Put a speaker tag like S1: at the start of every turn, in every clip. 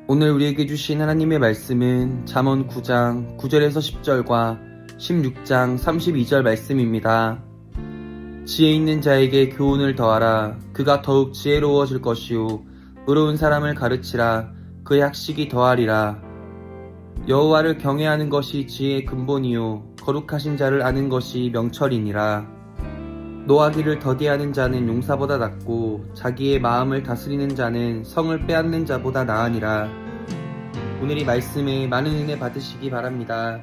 S1: 오늘 우리에게 주신 하나님의 말씀은 잠언 9장 9절에서 10절과 16장 32절 말씀입니다. 지혜 있는 자에게 교훈을 더하라. 그가 더욱 지혜로워질 것이요 의로운 사람을 가르치라. 그의 학식이 더하리라. 여호와를 경외하는 것이 지혜의 근본이요 거룩하신 자를 아는 것이 명철이니라. 노하기를 더디하는 자는 용사보다 낫고 자기의 마음을 다스리는 자는 성을 빼앗는 자보다 나으니라. 오늘 이 말씀에 많은 은혜 받으시기 바랍니다.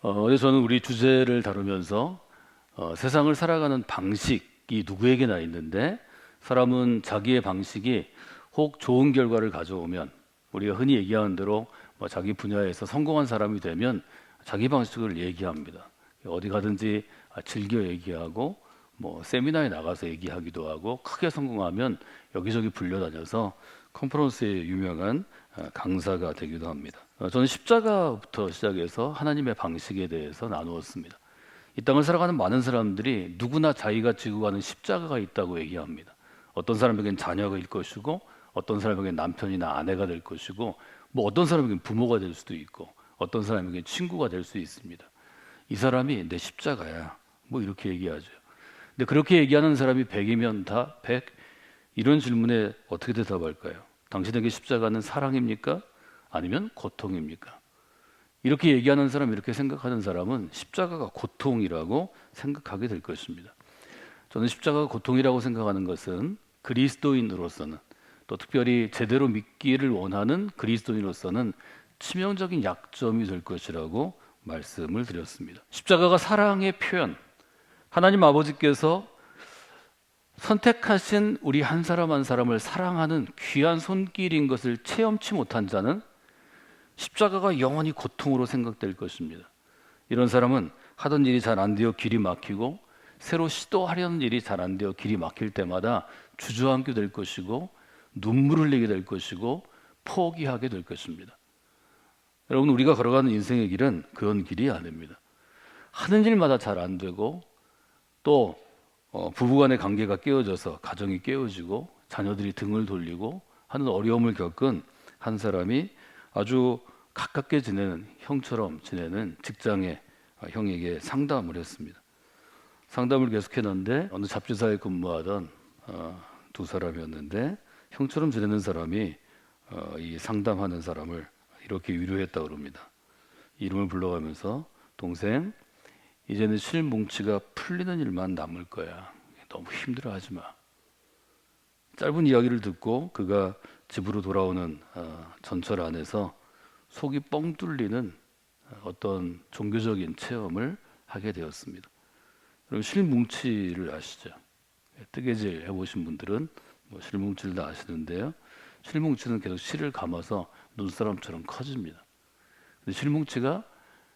S2: 어제 저는 우리 주제를 다루면서 세상을 살아가는 방식이 누구에게나 있는데 사람은 자기의 방식이 혹 좋은 결과를 가져오면 우리가 흔히 얘기하는 대로 자기 분야에서 성공한 사람이 되면 자기 방식을 얘기합니다. 어디 가든지 즐겨 얘기하고 세미나에 나가서 얘기하기도 하고 크게 성공하면 여기저기 불려다녀서 컨퍼런스에 유명한 강사가 되기도 합니다. 저는 십자가부터 시작해서 하나님의 방식에 대해서 나누었습니다. 이 땅을 살아가는 많은 사람들이 누구나 자기가 지고 가는 십자가가 있다고 얘기합니다. 어떤 사람에겐 자녀가 일 것이고 어떤 사람에겐 남편이나 아내가 될 것이고 어떤 사람에겐 부모가 될 수도 있고 어떤 사람에게 친구가 될 수 있습니다. 이 사람이 내 십자가야. 이렇게 얘기하죠. 근데 그렇게 얘기하는 사람이 100이면 다 100? 이런 질문에 어떻게 대답할까요? 당신에게 십자가는 사랑입니까? 아니면 고통입니까? 이렇게 얘기하는 사람, 이렇게 생각하는 사람은 십자가가 고통이라고 생각하게 될 것입니다. 저는 십자가가 고통이라고 생각하는 것은 그리스도인으로서는 또 특별히 제대로 믿기를 원하는 그리스도인으로서는 치명적인 약점이 될 것이라고 말씀을 드렸습니다. 십자가가 사랑의 표현, 하나님 아버지께서 선택하신 우리 한 사람 한 사람을 사랑하는 귀한 손길인 것을 체험치 못한 자는 십자가가 영원히 고통으로 생각될 것입니다. 이런 사람은 하던 일이 잘 안 되어 길이 막히고 새로 시도하려는 일이 잘 안 되어 길이 막힐 때마다 주저앉게 될 것이고 눈물을 흘리게 될 것이고 포기하게 될 것입니다. 여러분, 우리가 걸어가는 인생의 길은 그런 길이 아닙니다. 하는 일마다 잘 안 되고 또 부부간의 관계가 깨어져서 가정이 깨어지고 자녀들이 등을 돌리고 하는 어려움을 겪은 한 사람이 아주 가깝게 지내는 형처럼 지내는 직장의 형에게 상담을 했습니다. 상담을 계속했는데 어느 잡지사에 근무하던 두 사람이었는데 형처럼 지내는 사람이 이 상담하는 사람을 이렇게 위로했다고 그럽니다. 이름을 불러가면서 동생, 이제는 실뭉치가 풀리는 일만 남을 거야. 너무 힘들어하지 마. 짧은 이야기를 듣고 그가 집으로 돌아오는 전철 안에서 속이 뻥 뚫리는 어떤 종교적인 체험을 하게 되었습니다. 여러분, 실뭉치를 아시죠? 뜨개질 해보신 분들은 실뭉치를 다 아시는데요. 실뭉치는 계속 실을 감아서 눈사람처럼 커집니다. 근데 실뭉치가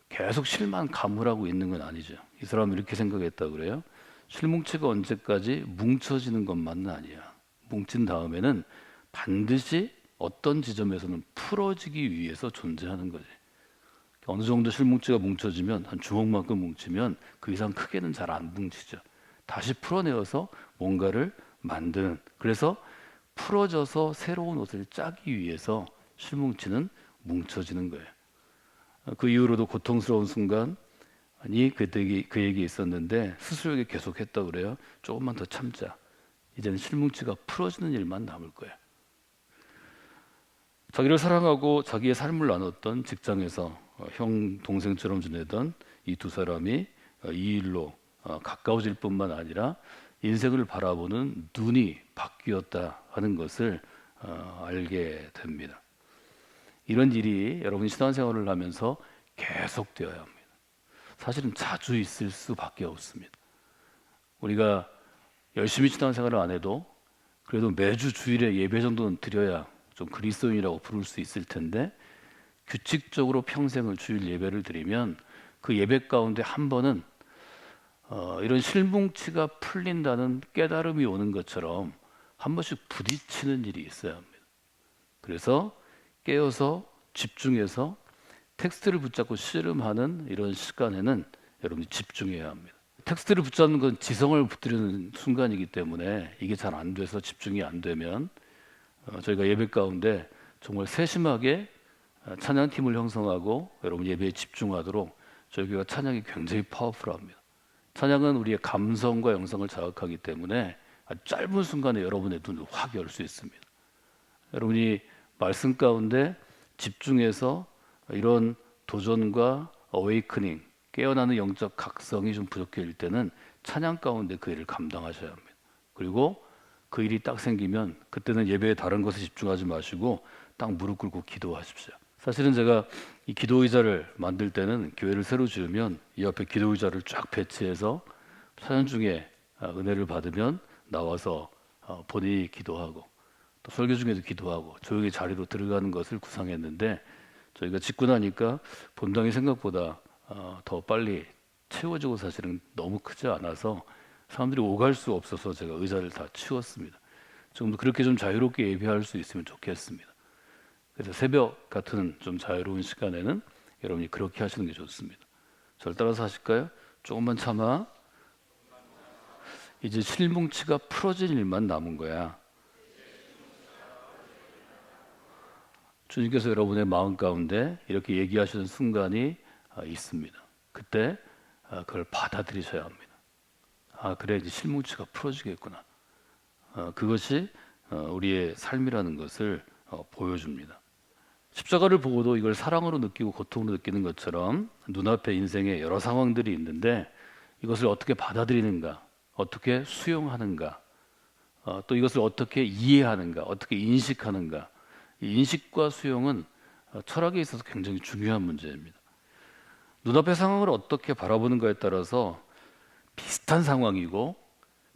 S2: 계속 실만 감으라고 있는 건 아니죠. 이 사람은 이렇게 생각했다고 그래요. 실뭉치가 언제까지 뭉쳐지는 것만은 아니야. 뭉친 다음에는 반드시 어떤 지점에서는 풀어지기 위해서 존재하는 거지. 어느 정도 실뭉치가 뭉쳐지면 한 주먹만큼 뭉치면 그 이상 크게는 잘 안 뭉치죠. 다시 풀어내어서 뭔가를 만드는, 그래서 풀어져서 새로운 옷을 짜기 위해서 실뭉치는 뭉쳐지는 거예요. 그 이후로도 고통스러운 순간이 그에게 있었는데 스스로에게 계속했다고 그래요. 조금만 더 참자. 이제는 실뭉치가 풀어지는 일만 남을 거야. 자기를 사랑하고 자기의 삶을 나눴던 직장에서 형 동생처럼 지내던 이 두 사람이 이 일로 가까워질 뿐만 아니라 인생을 바라보는 눈이 바뀌었다 하는 것을 알게 됩니다. 이런 일이 여러분이 신앙생활을 하면서 계속되어야 합니다. 사실은 자주 있을 수밖에 없습니다. 우리가 열심히 신앙생활을 안 해도 그래도 매주 주일에 예배 정도는 드려야 좀 그리스도인이라고 부를 수 있을 텐데, 규칙적으로 평생을 주일 예배를 드리면 그 예배 가운데 한 번은 이런 실뭉치가 풀린다는 깨달음이 오는 것처럼 한 번씩 부딪히는 일이 있어야 합니다. 그래서 깨어서 집중해서 텍스트를 붙잡고 씨름하는 이런 시간에는 여러분이 집중해야 합니다. 텍스트를 붙잡는 건 지성을 붙들는 순간이기 때문에 이게 잘 안 돼서 집중이 안 되면 저희가 예배 가운데 정말 세심하게 찬양팀을 형성하고 여러분 예배에 집중하도록 저희 교회가 찬양이 굉장히 파워풀합니다. 찬양은 우리의 감성과 영성을 자극하기 때문에 아주 짧은 순간에 여러분의 눈을 확 열 수 있습니다. 여러분이 말씀 가운데 집중해서 이런 도전과 어웨이크닝, 깨어나는 영적 각성이 좀 부족해질 때는 찬양 가운데 그 일을 감당하셔야 합니다. 그리고 그 일이 딱 생기면 그때는 예배에 다른 것에 집중하지 마시고 딱 무릎 꿇고 기도하십시오. 사실은 제가 이 기도 의자를 만들 때는 교회를 새로 지으면 이 앞에 기도 의자를 쫙 배치해서 찬양 중에 은혜를 받으면 나와서 본인이 기도하고 또 설교 중에도 기도하고 조용히 자리로 들어가는 것을 구상했는데 저희가 짓고 나니까 본당이 생각보다 더 빨리 채워지고 사실은 너무 크지 않아서 사람들이 오갈 수 없어서 제가 의자를 다 치웠습니다. 좀 더 그렇게 좀 자유롭게 예배할 수 있으면 좋겠습니다. 그래서 새벽 같은 좀 자유로운 시간에는 여러분이 그렇게 하시는 게 좋습니다. 저를 따라서 하실까요? 조금만 참아. 이제 실뭉치가 풀어질 일만 남은 거야. 주님께서 여러분의 마음 가운데 이렇게 얘기하시는 순간이 있습니다. 그때 그걸 받아들이셔야 합니다. 아, 그래, 이제 실뭉치가 풀어지겠구나. 그것이 우리의 삶이라는 것을 보여줍니다. 십자가를 보고도 이걸 사랑으로 느끼고 고통으로 느끼는 것처럼 눈앞에 인생에 여러 상황들이 있는데 이것을 어떻게 받아들이는가, 어떻게 수용하는가, 또 이것을 어떻게 이해하는가, 어떻게 인식하는가. 이 인식과 수용은 철학에 있어서 굉장히 중요한 문제입니다. 눈앞의 상황을 어떻게 바라보는가에 따라서 비슷한 상황이고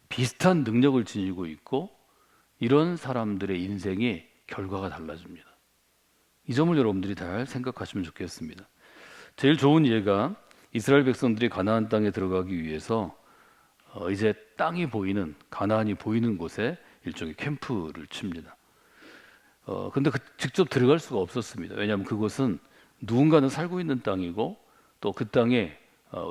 S2: 비슷한 능력을 지니고 있고 이런 사람들의 인생이 결과가 달라집니다. 이 점을 여러분들이 잘 생각하시면 좋겠습니다. 제일 좋은 예가 이스라엘 백성들이 가나안 땅에 들어가기 위해서 이제 땅이 보이는 가나안이 보이는 곳에 일종의 캠프를 칩니다. 근데 직접 들어갈 수가 없었습니다. 왜냐하면 그곳은 누군가는 살고 있는 땅이고 또 그 땅에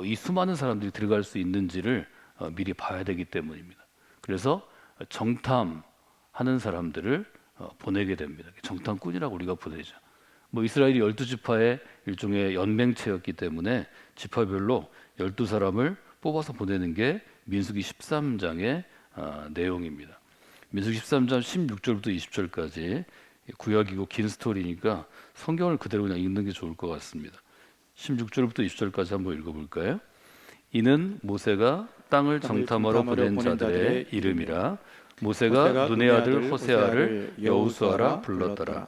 S2: 이 수많은 사람들이 들어갈 수 있는지를 미리 봐야 되기 때문입니다. 그래서 정탐하는 사람들을 보내게 됩니다. 정탐꾼이라고 우리가 보내죠. 이스라엘이 12지파의 일종의 연맹체였기 때문에 지파별로 12사람을 뽑아서 보내는 게 민수기 13장의 내용입니다. 민수기 13장 16절부터 20절까지 구약이고 긴 스토리니까 성경을 그대로 그냥 읽는 게 좋을 것 같습니다. 16절부터 20절까지 한번 읽어볼까요? 이는 모세가 땅을 정탐하러 보낸 자들의 이름이라. 모세가 눈의 아들 호세아를 여호수아라 불렀더라.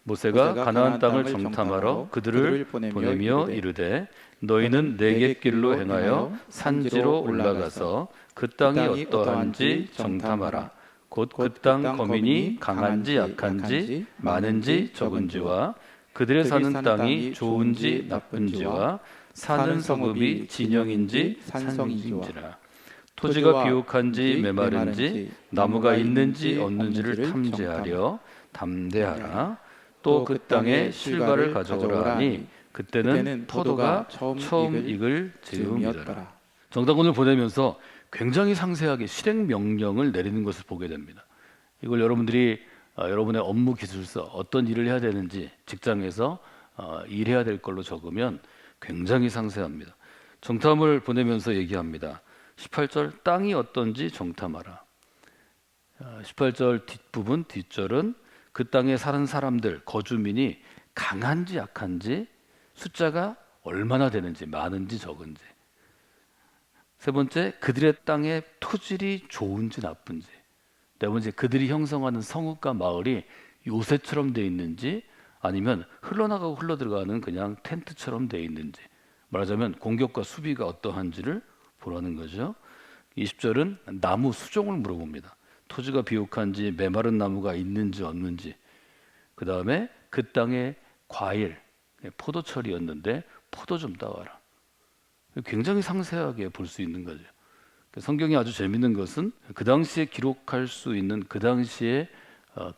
S2: 모세가 가나안 땅을 정탐하러 그들을 보내며 이르되 너희는 내게 길로 행하여 산지로 올라가서 그 땅이 어떠한지 정탐하라. 곧 그 땅 거민이 강한지 약한지 많은지 적은지와 그들의 사는 땅이 좋은지 나쁜지와 사는 성읍이 진영인지 산성인지라. 토지가 비옥한지 메마른지 나무가 있는지 없는지를 탐지하려 담대하라. 또 그 땅에 실과를 가져오라 하니 그때는 포도가 처음 익을 즈음이더라. 정탐꾼을 보내면서 굉장히 상세하게 실행 명령을 내리는 것을 보게 됩니다. 이걸 여러분들이 여러분의 업무 기술서 어떤 일을 해야 되는지 직장에서 일해야 될 걸로 적으면 굉장히 상세합니다. 정탐을 보내면서 얘기합니다. 18절 땅이 어떤지 정탐하라. 18절 뒷부분 뒷절은 그 땅에 사는 사람들 거주민이 강한지 약한지 숫자가 얼마나 되는지 많은지 적은지. 세 번째 그들의 땅의 토질이 좋은지 나쁜지. 네 번째 그들이 형성하는 성읍과 마을이 요새처럼 돼 있는지 아니면 흘러나가고 흘러들어가는 그냥 텐트처럼 돼 있는지. 말하자면 공격과 수비가 어떠한지를 보라는 거죠. 20절은 나무 수종을 물어봅니다. 토지가 비옥한지 메마른 나무가 있는지 없는지. 그 다음에 그 땅의 과일, 포도철이었는데 포도 좀 따와라. 굉장히 상세하게 볼 수 있는 거죠. 성경이 아주 재밌는 것은 그 당시에 기록할 수 있는 그 당시의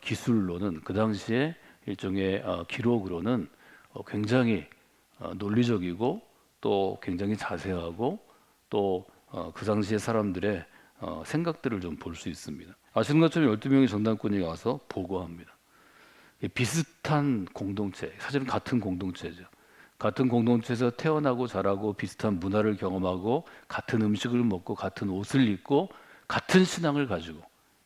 S2: 기술로는 그 당시의 일종의 기록으로는 굉장히 논리적이고 또 굉장히 자세하고 또 그 당시의 사람들의 생각들을 좀 볼 수 있습니다. 아시는 것처럼 12명의 정당꾼이 와서 보고합니다. 비슷한 공동체, 사실은 같은 공동체죠. 같은 공동체에서 태어나고 자라고 비슷한 문화를 경험하고 같은 음식을 먹고 같은 옷을 입고 같은 신앙을 가지고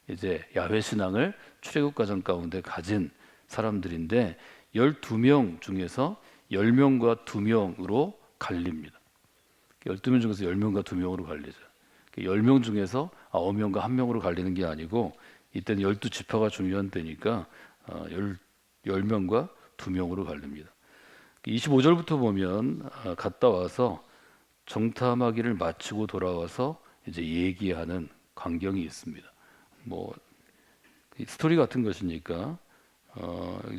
S2: 이제 야훼 신앙을 출애굽 과정 가운데 가진 사람들인데 12명 중에서 10명과 2명으로 갈립니다. 12명 중에서 10명과 2명으로 갈리죠. 10명 중에서 9명과 1명으로 갈리는 게 아니고 이때는 12지파가 중요한 때니까 10명과 2명으로 갈립니다. 25절부터 보면 갔다 와서 정탐하기를 마치고 돌아와서 이제 얘기하는 광경이 있습니다. 뭐 스토리 같은 것이니까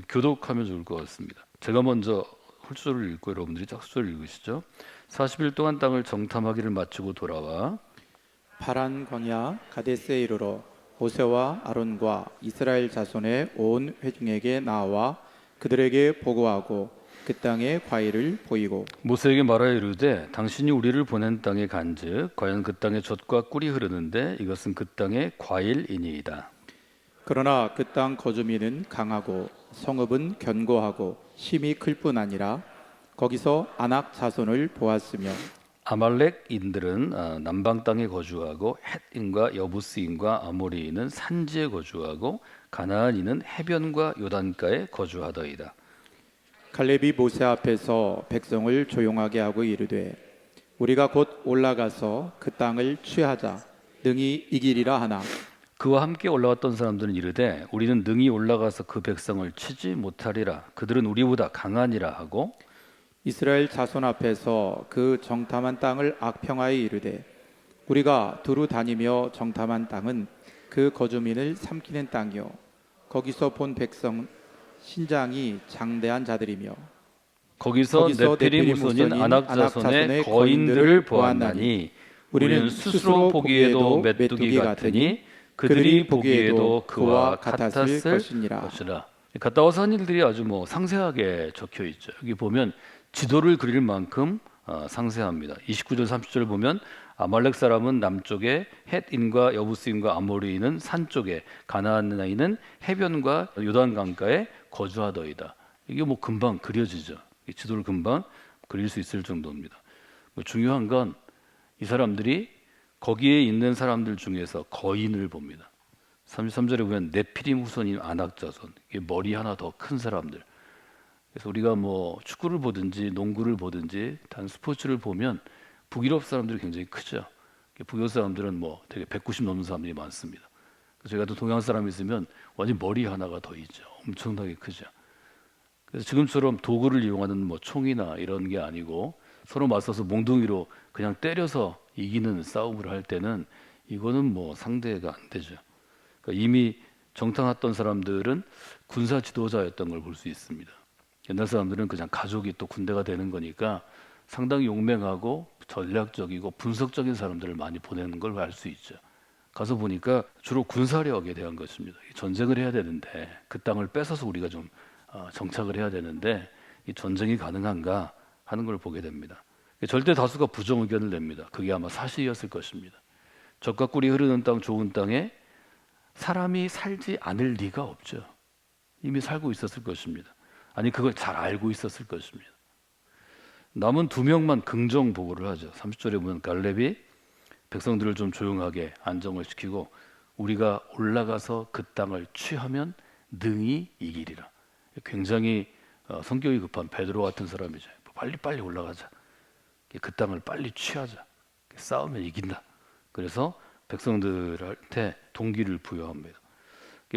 S2: 교독하면 좋을 것 같습니다. 제가 먼저 홀수를 읽고 여러분들이 짝수를 읽으시죠. 40일 동안 땅을 정탐하기를 마치고 돌아와
S3: 파란 광야 가데스에 이르러 모세와 아론과 이스라엘 자손의 온 회중에게 나와 그들에게 보고하고 그 땅의 과일을 보이고
S2: 모세에게 말하여 이르되 당신이 우리를 보낸 땅에 간즉 과연 그 땅에 젖과 꿀이 흐르는데 이것은 그 땅의 과일이니이다.
S3: 그러나 그 땅 거주민은 강하고 성읍은 견고하고 힘이 클 뿐 아니라 거기서 아낙 자손을 보았으며
S2: 아말렉인들은 남방 땅에 거주하고 헷인과 여부스인과 아모리인은 산지에 거주하고 가나안인은 해변과 요단가에 거주하더이다.
S3: 갈렙이 모세 앞에서 백성을 조용하게 하고 이르되 우리가 곧 올라가서 그 땅을 취하자 능히 이기리라 하나
S2: 그와 함께 올라왔던 사람들은 이르되 우리는 능히 올라가서 그 백성을 치지 못하리라. 그들은 우리보다 강하니라 하고
S3: 이스라엘 자손 앞에서 그 정탐한 땅을 악평하여 이르되 우리가 두루 다니며 정탐한 땅은 그 거주민을 삼키는 땅이요 거기서 본 백성 신장이 장대한 자들이며
S2: 거기서 네피림 후손인 아낙 자손의 거인들을 보았나니 우리는 스스로 보기에도 메뚜기 같으니 그들이 보기에도 그와 같았을 것이니라. 갔다 와서 한 일들이 아주 상세하게 적혀 있죠. 여기 보면 지도를 그릴 만큼 상세합니다. 29절 30절 보면 아말렉 사람은 남쪽에 헷인과 여부스인과 아모리인은 산 쪽에 가나안인은 해변과 요단 강가에 거주하더이다. 이게 금방 그려지죠. 이 지도를 금방 그릴 수 있을 정도입니다. 중요한 건 이 사람들이 거기에 있는 사람들 중에서 거인을 봅니다. 33절에 보면 네피림 후손인 아낙 자손, 이게 머리 하나 더 큰 사람들. 그래서 우리가 축구를 보든지 농구를 보든지 단 스포츠를 보면 북유럽 사람들이 굉장히 크죠. 북유럽 사람들은 되게 190 넘는 사람들이 많습니다. 그래서 저희가 또 동양 사람이 있으면 완전 머리 하나가 더 있죠. 엄청나게 크죠. 그래서 지금처럼 도구를 이용하는 총이나 이런 게 아니고 서로 맞서서 몽둥이로 그냥 때려서 이기는 싸움을 할 때는 이거는 상대가 안 되죠. 그러니까 이미 정탐했던 사람들은 군사 지도자였던 걸 볼 수 있습니다. 옛날 사람들은 그냥 가족이 또 군대가 되는 거니까 상당히 용맹하고 전략적이고 분석적인 사람들을 많이 보내는 걸 알 수 있죠. 가서 보니까 주로 군사력에 대한 것입니다. 전쟁을 해야 되는데 그 땅을 뺏어서 우리가 좀 정착을 해야 되는데 이 전쟁이 가능한가 하는 걸 보게 됩니다. 절대 다수가 부정 의견을 냅니다. 그게 아마 사실이었을 것입니다. 젖과 꿀이 흐르는 땅, 좋은 땅에 사람이 살지 않을 리가 없죠. 이미 살고 있었을 것입니다. 아니 그걸 잘 알고 있었을 것입니다. 남은 2명만 긍정 보고를 하죠. 30절에 보면 갈렙이 백성들을 좀 조용하게 안정을 시키고 우리가 올라가서 그 땅을 취하면 능히 이기리라. 굉장히 성격이 급한 베드로 같은 사람이죠. 빨리 올라가자. 그 땅을 빨리 취하자. 싸우면 이긴다. 그래서 백성들한테 동기를 부여합니다.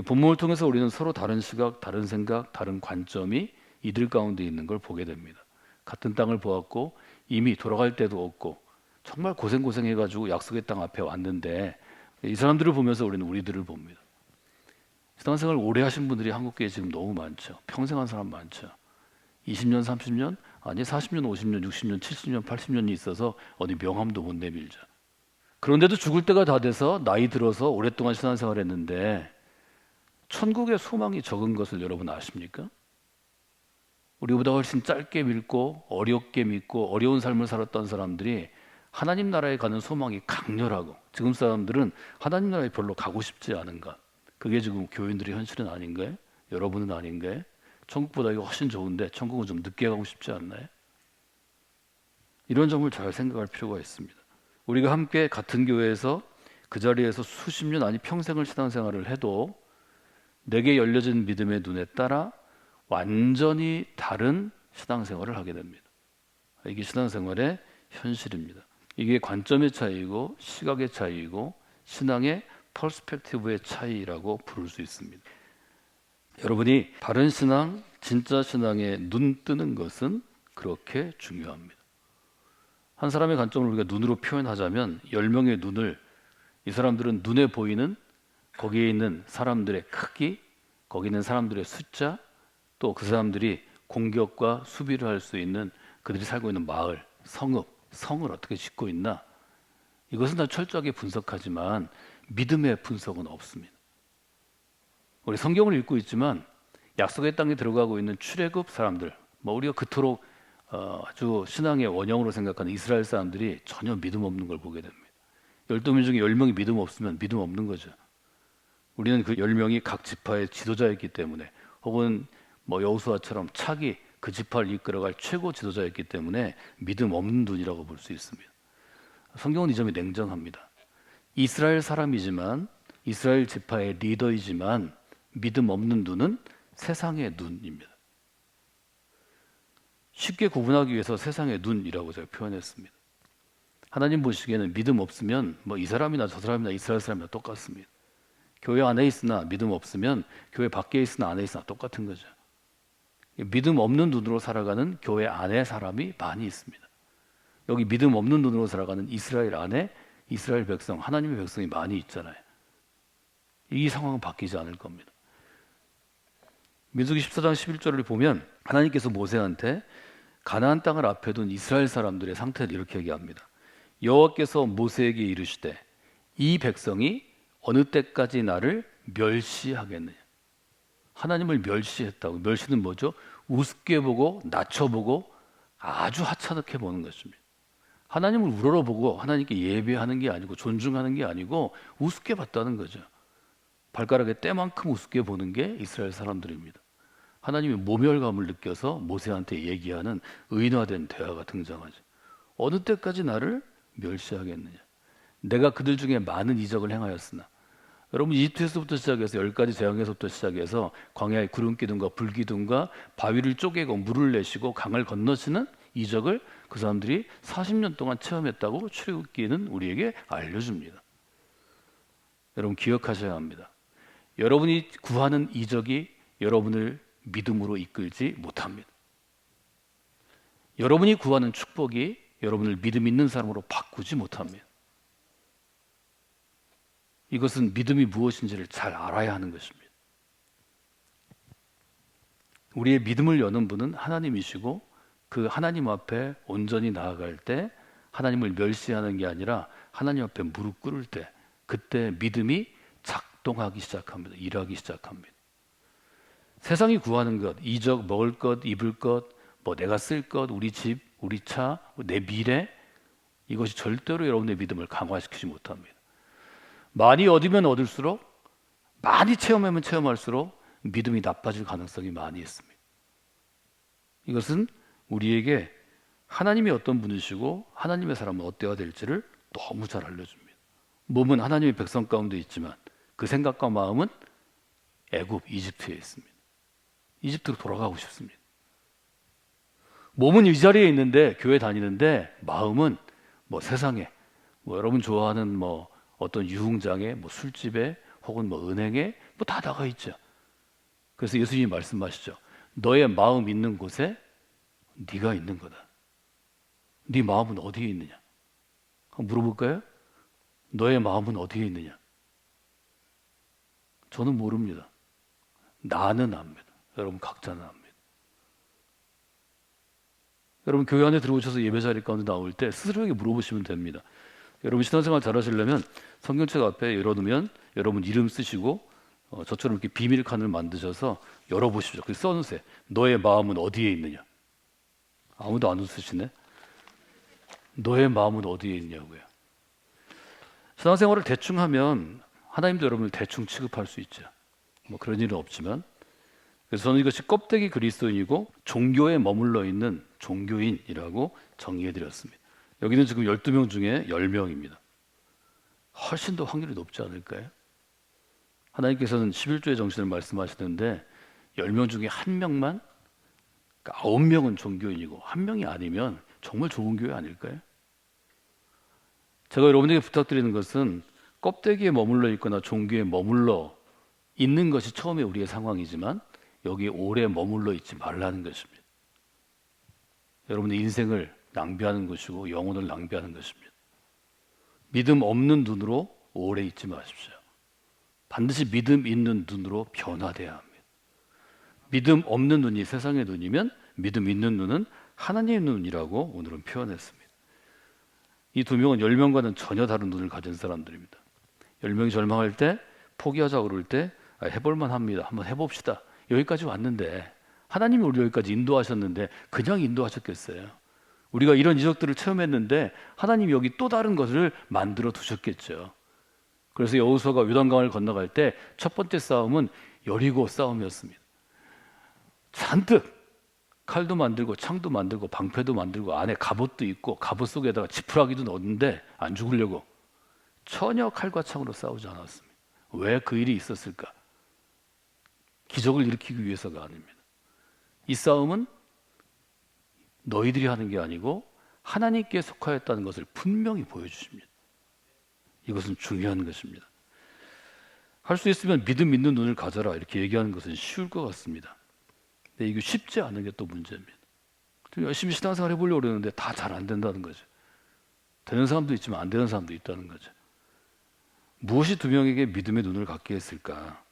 S2: 본문을 통해서 우리는 서로 다른 시각, 다른 생각, 다른 관점이 이들 가운데 있는 걸 보게 됩니다. 같은 땅을 보았고 이미 돌아갈 데도 없고 정말 고생해가지고 약속의 땅 앞에 왔는데 이 사람들을 보면서 우리는 우리들을 봅니다. 신앙생활 오래 하신 분들이 한국교회에 지금 너무 많죠. 평생 한 사람 많죠. 20년, 30년, 아니 40년, 50년, 60년, 70년, 80년이 있어서 어디 명함도 못 내밀죠. 그런데도 죽을 때가 다 돼서 나이 들어서 오랫동안 신앙생활을 했는데 천국의 소망이 적은 것을 여러분 아십니까? 우리보다 훨씬 짧게 믿고 어렵게 믿고 어려운 삶을 살았던 사람들이 하나님 나라에 가는 소망이 강렬하고, 지금 사람들은 하나님 나라에 별로 가고 싶지 않은 것, 그게 지금 교인들의 현실은 아닌가요? 여러분은 아닌가요? 천국보다 이거 훨씬 좋은데 천국은 좀 늦게 가고 싶지 않나요? 이런 점을 잘 생각할 필요가 있습니다. 우리가 함께 같은 교회에서 그 자리에서 수십 년 아니 평생을 신앙생활을 해도 내게 열려진 믿음의 눈에 따라 완전히 다른 신앙생활을 하게 됩니다. 이게 신앙생활의 현실입니다. 이게 관점의 차이이고 시각의 차이이고 신앙의 퍼스펙티브의 차이라고 부를 수 있습니다. 여러분이 바른 신앙, 진짜 신앙에 눈 뜨는 것은 그렇게 중요합니다. 한 사람의 관점을 우리가 눈으로 표현하자면 10명의 눈을, 이 사람들은 눈에 보이는 거기에 있는 사람들의 크기, 거기 있는 사람들의 숫자, 또 그 사람들이 공격과 수비를 할 수 있는 그들이 살고 있는 마을, 성을 어떻게 짓고 있나, 이것은 다 철저하게 분석하지만 믿음의 분석은 없습니다. 우리 성경을 읽고 있지만 약속의 땅에 들어가고 있는 출애굽 사람들, 우리가 그토록 아주 신앙의 원형으로 생각하는 이스라엘 사람들이 전혀 믿음 없는 걸 보게 됩니다. 12명 중에 10명이 믿음 없으면 믿음 없는 거죠. 우리는 그 10명이 각 지파의 지도자였기 때문에, 혹은 여호수아처럼 차기 그 지파를 이끌어갈 최고 지도자였기 때문에 믿음 없는 눈이라고 볼 수 있습니다. 성경은 이 점이 냉정합니다. 이스라엘 사람이지만, 이스라엘 지파의 리더이지만 믿음 없는 눈은 세상의 눈입니다. 쉽게 구분하기 위해서 세상의 눈이라고 제가 표현했습니다. 하나님 보시기에는 믿음 없으면 이 사람이나 저 사람이나 이스라엘 사람이나 똑같습니다. 교회 안에 있으나 믿음 없으면 교회 밖에 있으나 안에 있으나 똑같은 거죠. 믿음 없는 눈으로 살아가는 교회 안에 사람이 많이 있습니다. 여기 믿음 없는 눈으로 살아가는 이스라엘 안에 이스라엘 백성, 하나님의 백성이 많이 있잖아요. 이 상황은 바뀌지 않을 겁니다. 민수기 14장 11절을 보면 하나님께서 모세한테 가나안 땅을 앞에 둔 이스라엘 사람들의 상태를 이렇게 얘기합니다. 여호와께서 모세에게 이르시되 이 백성이 어느 때까지 나를 멸시하겠느냐. 하나님을 멸시했다고. 멸시는 뭐죠? 우습게 보고 낮춰보고 아주 하찮게 보는 것입니다. 하나님을 우러러보고 하나님께 예배하는 게 아니고 존중하는 게 아니고 우습게 봤다는 거죠. 발가락에 때만큼 우습게 보는 게 이스라엘 사람들입니다. 하나님이 모멸감을 느껴서 모세한테 얘기하는 의인화된 대화가 등장하죠. 어느 때까지 나를 멸시하겠느냐. 내가 그들 중에 많은 이적을 행하였으나. 여러분, 이집트에서부터 시작해서 10가지 재앙에서부터 시작해서 광야의 구름 기둥과 불 기둥과 바위를 쪼개고 물을 내시고 강을 건너시는 이적을 그 사람들이 40년 동안 체험했다고 출애굽기는 우리에게 알려줍니다. 여러분, 기억하셔야 합니다. 여러분이 구하는 이적이 여러분을 믿음으로 이끌지 못합니다. 여러분이 구하는 축복이 여러분을 믿음 있는 사람으로 바꾸지 못합니다. 이것은 믿음이 무엇인지를 잘 알아야 하는 것입니다. 우리의 믿음을 여는 분은 하나님이시고 그 하나님 앞에 온전히 나아갈 때 하나님을 멸시하는 게 아니라 하나님 앞에 무릎 꿇을 때, 그때 믿음이 작동하기 시작합니다. 일하기 시작합니다. 세상이 구하는 것, 이적, 먹을 것, 입을 것, 내가 쓸 것, 우리 집, 우리 차, 내 미래, 이것이 절대로 여러분의 믿음을 강화시키지 못합니다. 많이 얻으면 얻을수록, 많이 체험하면 체험할수록 믿음이 나빠질 가능성이 많이 있습니다. 이것은 우리에게 하나님이 어떤 분이시고 하나님의 사람은 어때야 될지를 너무 잘 알려줍니다. 몸은 하나님의 백성 가운데 있지만 그 생각과 마음은 애굽, 이집트에 있습니다. 이집트로 돌아가고 싶습니다. 몸은 이 자리에 있는데, 교회 다니는데 마음은 세상에, 여러분 좋아하는 어떤 유흥장에, 술집에, 혹은 은행에 다 나가 있죠. 그래서 예수님이 말씀하시죠. 너의 마음 있는 곳에 네가 있는 거다. 네 마음은 어디에 있느냐? 한번 물어볼까요? 너의 마음은 어디에 있느냐? 저는 모릅니다. 나는 압니다. 여러분 각자는 압니다. 여러분 교회 안에 들어오셔서 예배 자리 가운데 나올 때 스스로에게 물어보시면 됩니다. 여러분 신앙생활 잘하시려면 성경책 앞에 열어두면 여러분 이름 쓰시고 저처럼 이렇게 비밀 칸을 만드셔서 열어보십시오. 그 써놓으세요. 너의 마음은 어디에 있느냐? 아무도 안 웃으시네. 너의 마음은 어디에 있냐고요. 신앙생활을 대충 하면 하나님도 여러분을 대충 취급할 수 있죠. 뭐 그런 일은 없지만, 그래서 저는 이것이 껍데기 그리스도인이고 종교에 머물러 있는 종교인이라고 정의해드렸습니다. 여기는 지금 12명 중에 10명입니다. 훨씬 더 확률이 높지 않을까요? 하나님께서는 11조의 정신을 말씀하시는데 10명 중에 1명만, 그러니까 9명은 종교인이고 1명이 아니면 정말 좋은 교회 아닐까요? 제가 여러분에게 부탁드리는 것은 껍데기에 머물러 있거나 종교에 머물러 있는 것이 처음에 우리의 상황이지만 여기에 오래 머물러 있지 말라는 것입니다. 여러분의 인생을 낭비하는 것이고 영혼을 낭비하는 것입니다. 믿음 없는 눈으로 오래 있지 마십시오. 반드시 믿음 있는 눈으로 변화돼야 합니다. 믿음 없는 눈이 세상의 눈이면 믿음 있는 눈은 하나님의 눈이라고 오늘은 표현했습니다. 이 두 명은 10명과는 전혀 다른 눈을 가진 사람들입니다. 10명이 절망할 때, 포기하자고 그럴 때 해볼만 합니다. 한번 해봅시다. 여기까지 왔는데 하나님이 우리 여기까지 인도하셨는데 그냥 인도하셨겠어요? 우리가 이런 이적들을 체험했는데 하나님이 여기 또 다른 것을 만들어 두셨겠죠. 그래서 여호수아가 요단강을 건너갈 때 첫 번째 싸움은 여리고 싸움이었습니다. 잔뜩 칼도 만들고 창도 만들고 방패도 만들고 안에 갑옷도 있고 갑옷 속에다가 지푸라기도 넣었는데 안 죽으려고 전혀 칼과 창으로 싸우지 않았습니다. 왜 그 일이 있었을까? 기적을 일으키기 위해서가 아닙니다. 이 싸움은 너희들이 하는 게 아니고 하나님께 속하였다는 것을 분명히 보여주십니다. 이것은 중요한 것입니다. 할 수 있으면 믿음 있는 눈을 가져라 이렇게 얘기하는 것은 쉬울 것 같습니다. 근데 이게 쉽지 않은 게 또 문제입니다. 좀 열심히 신앙생활 해보려고 그러는데 다 잘 안 된다는 거죠. 되는 사람도 있지만 안 되는 사람도 있다는 거죠. 무엇이 두 명에게 믿음의 눈을 갖게 했을까?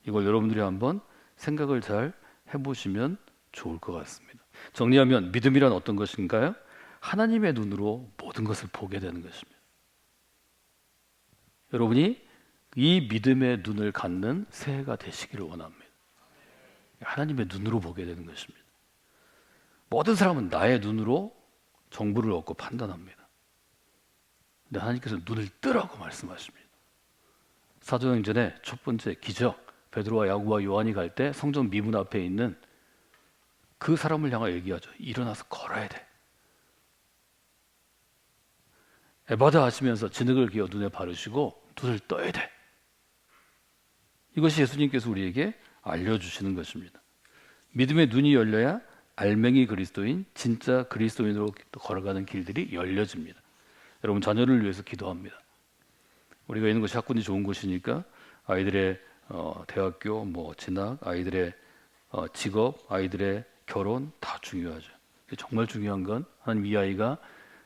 S2: 이걸 여러분들이 한번 생각을 잘 해보시면 좋을 것 같습니다. 정리하면 믿음이란 어떤 것인가요? 하나님의 눈으로 모든 것을 보게 되는 것입니다. 여러분이 이 믿음의 눈을 갖는 새해가 되시기를 원합니다. 하나님의 눈으로 보게 되는 것입니다. 모든 사람은 나의 눈으로 정보를 얻고 판단합니다. 근데 하나님께서 눈을 뜨라고 말씀하십니다. 사도행전의 첫 번째 기적, 베드로와 야고보와 요한이 갈 때 성전 미문 앞에 있는 그 사람을 향하여 얘기하죠. 일어나서 걸어야 돼. 에바다 하시면서 진흙을 기어 눈에 바르시고 눈을 떠야 돼. 이것이 예수님께서 우리에게 알려주시는 것입니다. 믿음의 눈이 열려야 알맹이 그리스도인, 진짜 그리스도인으로 걸어가는 길들이 열려집니다. 여러분 자녀를 위해서 기도합니다. 우리가 있는 곳이 학군이 좋은 곳이니까 아이들의 대학교, 진학, 아이들의 직업, 아이들의 결혼 다 중요하죠. 정말 중요한 건 하나님 이 아이가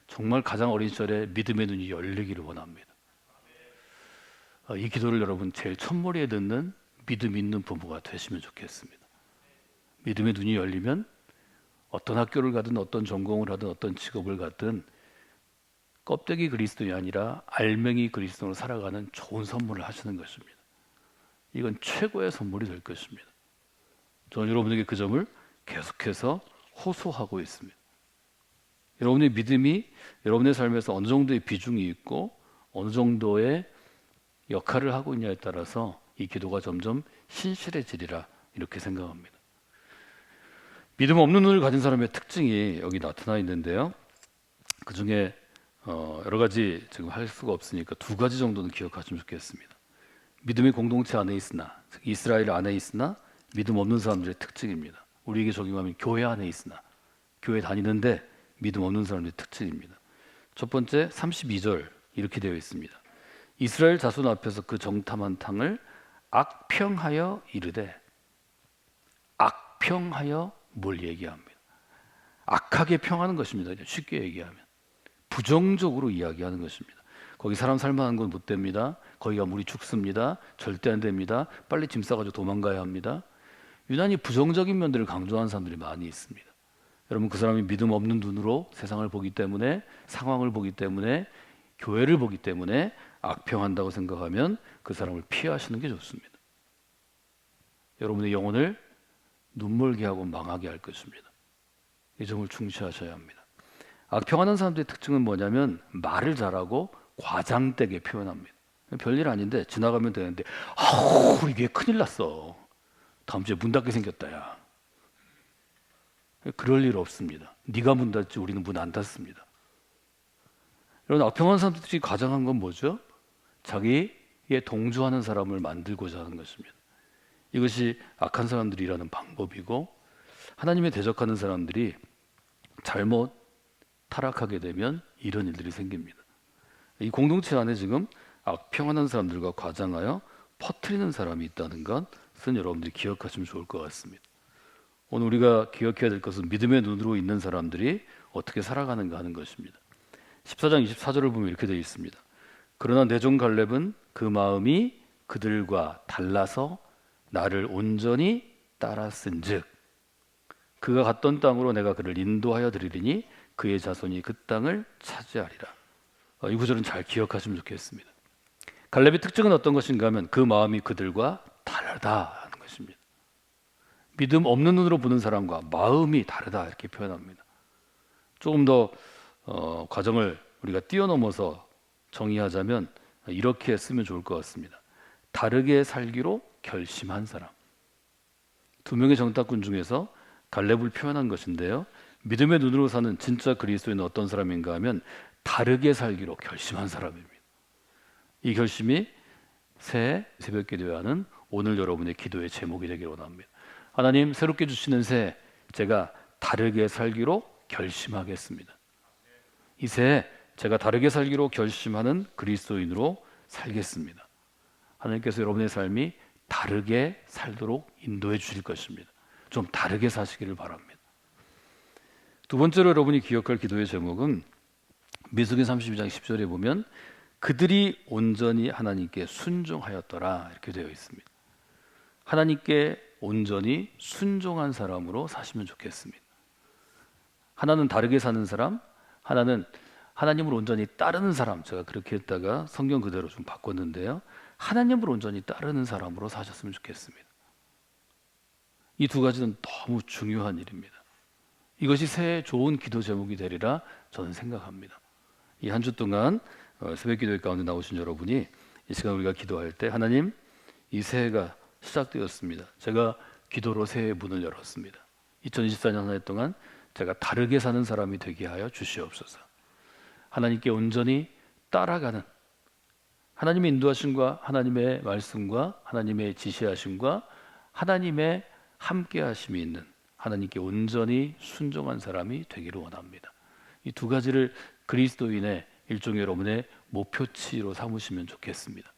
S2: 정말 가장 어린 시절에 믿음의 눈이 열리기를 원합니다. 이 기도를 여러분 제일 첫머리에 듣는 믿음 있는 부모가 되시면 좋겠습니다. 믿음의 눈이 열리면 어떤 학교를 가든 어떤 전공을 하든 어떤 직업을 갖든 껍데기 그리스도인이 아니라 알맹이 그리스도로 살아가는 좋은 선물을 하시는 것입니다. 이건 최고의 선물이 될 것입니다. 저는 여러분에게 그 점을 계속해서 호소하고 있습니다. 여러분의 믿음이 여러분의 삶에서 어느 정도의 비중이 있고 어느 정도의 역할을 하고 있냐에 따라서 이 기도가 점점 신실해지리라 이렇게 생각합니다. 믿음 없는 눈을 가진 사람의 특징이 여기 나타나 있는데요. 그 중에 여러 가지 지금 할 수가 없으니까 두 가지 정도는 기억하시면 좋겠습니다. 믿음의 공동체 안에 있으나, 이스라엘 안에 있으나 믿음 없는 사람들의 특징입니다. 우리에게 적용하면 교회 안에 있으나, 교회 다니는데 믿음 없는 사람들의 특징입니다. 첫 번째 32절 이렇게 되어 있습니다. 이스라엘 자손 앞에서 그 정탐한 탕을 악평하여 이르되, 악평하여 뭘 얘기합니다? 악하게 평하는 것입니다. 쉽게 얘기하면 부정적으로 이야기하는 것입니다. 거기 사람 살만한 건 못 됩니다. 거기가 물이 죽습니다. 절대 안 됩니다. 빨리 짐 싸가지고 도망가야 합니다. 유난히 부정적인 면들을 강조하는 사람들이 많이 있습니다. 여러분 그 사람이 믿음 없는 눈으로 세상을 보기 때문에 상황을 보기 때문에 교회를 보기 때문에 악평한다고 생각하면 그 사람을 피하시는 게 좋습니다. 여러분의 영혼을 눈멀게 하고 망하게 할 것입니다. 이 점을 중시하셔야 합니다. 악평하는 사람들의 특징은 뭐냐면 말을 잘하고 과장되게 표현합니다. 별일 아닌데 지나가면 되는데 아우 이게 큰일 났어. 다음 주에 문 닫게 생겼다 야. 그럴 일 없습니다. 네가 문 닫지 우리는 문 안 닫습니다. 여러분 악평하는 사람들이 과장한 건 뭐죠? 자기에 동조하는 사람을 만들고자 하는 것입니다. 이것이 악한 사람들이 일하는 방법이고 하나님에 대적하는 사람들이 잘못 타락하게 되면 이런 일들이 생깁니다. 이 공동체 안에 지금 악평하는 사람들과 과장하여 퍼뜨리는 사람이 있다는 것은 여러분들이 기억하시면 좋을 것 같습니다. 오늘 우리가 기억해야 될 것은 믿음의 눈으로 있는 사람들이 어떻게 살아가는가 하는 것입니다. 14장 24절을 보면 이렇게 되어 있습니다. 그러나 내 종 갈렙은 그 마음이 그들과 달라서 나를 온전히 따랐은즉 그가 갔던 땅으로 내가 그를 인도하여 드리리니 그의 자손이 그 땅을 차지하리라. 이 구절은 잘 기억하시면 좋겠습니다. 갈렙의 특징은 어떤 것인가 하면 그 마음이 그들과 다르다 하는 것입니다. 믿음 없는 눈으로 보는 사람과 마음이 다르다 이렇게 표현합니다. 조금 더 과정을 우리가 뛰어넘어서 정의하자면 이렇게 쓰면 좋을 것 같습니다. 다르게 살기로 결심한 사람. 두 명의 정탐꾼 중에서 갈렙을 표현한 것인데요. 믿음의 눈으로 사는 진짜 그리스도인은 어떤 사람인가 하면 다르게 살기로 결심한 사람입니다. 이 결심이 새해 새벽기도회하는 오늘 여러분의 기도의 제목이 되기를 원합니다. 하나님 새롭게 주시는 새해 제가 다르게 살기로 결심하겠습니다. 이 새해 제가 다르게 살기로 결심하는 그리스도인으로 살겠습니다. 하나님께서 여러분의 삶이 다르게 살도록 인도해 주실 것입니다. 좀 다르게 사시기를 바랍니다. 두 번째로 여러분이 기억할 기도의 제목은 민수기 32장 10절에 보면 그들이 온전히 하나님께 순종하였더라 이렇게 되어 있습니다. 하나님께 온전히 순종한 사람으로 사시면 좋겠습니다. 하나는 다르게 사는 사람, 하나는 하나님을 온전히 따르는 사람. 제가 그렇게 했다가 성경 그대로 좀 바꿨는데요. 하나님을 온전히 따르는 사람으로 사셨으면 좋겠습니다. 이 두 가지는 너무 중요한 일입니다. 이것이 새해 좋은 기도 제목이 되리라 저는 생각합니다. 이 한 주 동안 새벽 기도회 가운데 나오신 여러분이 이 시간 우리가 기도할 때 하나님 이 새해가 시작되었습니다. 제가 기도로 새해의 문을 열었습니다. 2024년 한 해 동안 제가 다르게 사는 사람이 되게 하여 주시옵소서. 하나님께 온전히 따라가는 하나님의 인도하심과 하나님의 말씀과 하나님의 지시하심과 하나님의 함께하심이 있는 하나님께 온전히 순종한 사람이 되기를 원합니다. 이 두 가지를 그리스도인의 일종의 여러분의 목표치로 삼으시면 좋겠습니다.